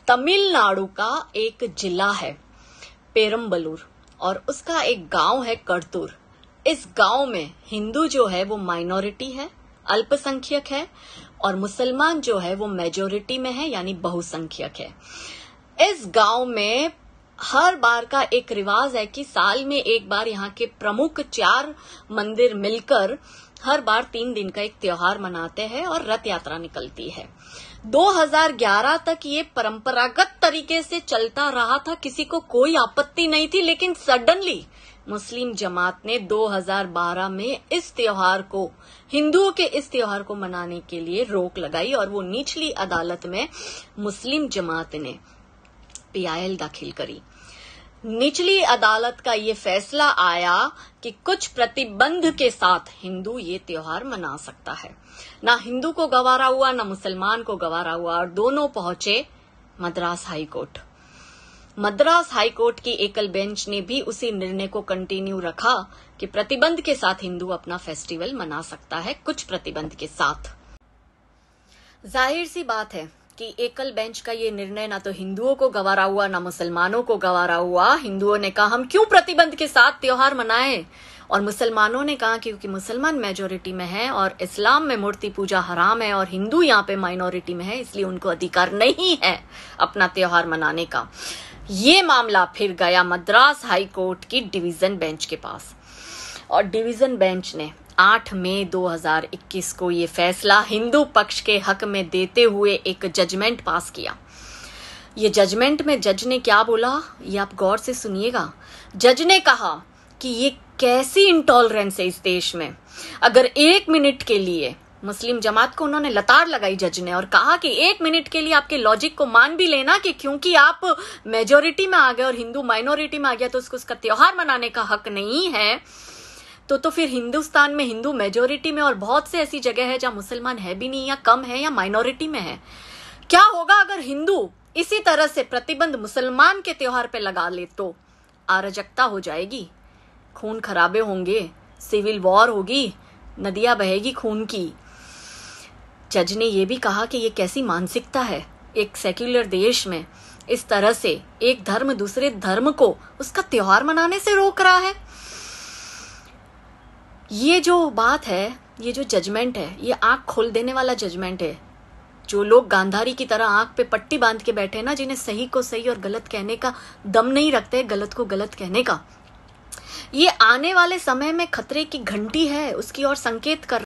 तमिलनाडु का एक जिला है पेरम्बलूर और उसका एक गांव है करतूर। इस गांव में हिंदू जो है वो माइनॉरिटी है, अल्पसंख्यक है, और मुसलमान जो है वो मेजोरिटी में है, यानी बहुसंख्यक है। इस गांव में हर बार का एक रिवाज है कि साल में एक बार यहाँ के प्रमुख 4 मंदिर मिलकर हर बार 3 दिन का एक त्योहार मनाते हैं और रथ यात्रा निकलती है। 2011 तक ये परंपरागत तरीके से चलता रहा था, किसी को कोई आपत्ति नहीं थी, लेकिन सडनली मुस्लिम जमात ने 2012 में इस त्योहार को, हिंदुओं के इस त्योहार को मनाने के लिए रोक लगाई और वो निचली अदालत में मुस्लिम जमात ने PIL दाखिल करी। निचली अदालत का ये फैसला आया कि कुछ प्रतिबंध के साथ हिंदू ये त्योहार मना सकता है। ना हिंदू को गवारा हुआ, ना मुसलमान को गवारा हुआ, और दोनों पहुंचे Madras high court. Madras high court की एकल बेंच ने भी उसी निर्णय को कंटिन्यू रखा कि प्रतिबंध के साथ हिंदू अपना फेस्टिवल मना सकता है, कुछ प्रतिबंध के साथ। जाहिर सी बात है कि एकल बेंच का ये निर्णय ना तो हिंदुओं को गवारा हुआ, ना मुसलमानों को गवारा हुआ। हिंदुओं ने कहा हम क्यों प्रतिबंध के साथ त्योहार मनाएं, और मुसलमानों ने कहा क्योंकि मुसलमान मेजोरिटी में है और इस्लाम में मूर्ति पूजा हराम है और हिंदू यहाँ पे माइनॉरिटी में है, इसलिए उनको अधिकार नहीं है अपना त्योहार मनाने का। ये मामला फिर गया मद्रास हाई कोर्ट की डिवीजन बेंच के पास, और डिवीजन बेंच ने 8 मई 2021 को ये फैसला हिंदू पक्ष के हक में देते हुए एक जजमेंट पास किया। ये जजमेंट में जज ने क्या बोला, ये आप गौर से सुनिएगा। जज ने कहा कि ये कैसी इंटॉलरेंस है इस देश में। अगर 1 मिनट के लिए मुस्लिम जमात को उन्होंने लताड़ लगाई जज ने, और कहा कि 1 मिनट के लिए आपके लॉजिक को मान भी लेना कि क्योंकि आप मेजोरिटी में आ गए और हिंदू माइनॉरिटी में आ गया तो उसको उसका त्योहार मनाने का हक नहीं है, तो फिर हिंदुस्तान में हिंदू मेजोरिटी में और बहुत से ऐसी जगह है जहां मुसलमान है भी नहीं, या कम है, या माइनॉरिटी में है। क्या होगा अगर हिंदू इसी तरह से प्रतिबंध मुसलमान के त्योहार पे लगा ले? तो अराजकता हो जाएगी, खून खराबे होंगे, सिविल वॉर होगी, नदियां बहेगी खून की। जज ने यह भी कहा कि ये कैसी मानसिकता है, एक सेक्युलर देश में इस तरह से एक धर्म दूसरे धर्म को उसका त्योहार मनाने से रोक रहा है। ये जो बात है, ये जो जजमेंट है, ये आंख खोल देने वाला जजमेंट है। जो लोग गांधारी की तरह आंख पे पट्टी बांध के बैठे ना, जिन्हें सही को सही और गलत कहने का दम नहीं रखते, गलत को गलत कहने का, ये आने वाले समय में खतरे की घंटी है, उसकी ओर संकेत कर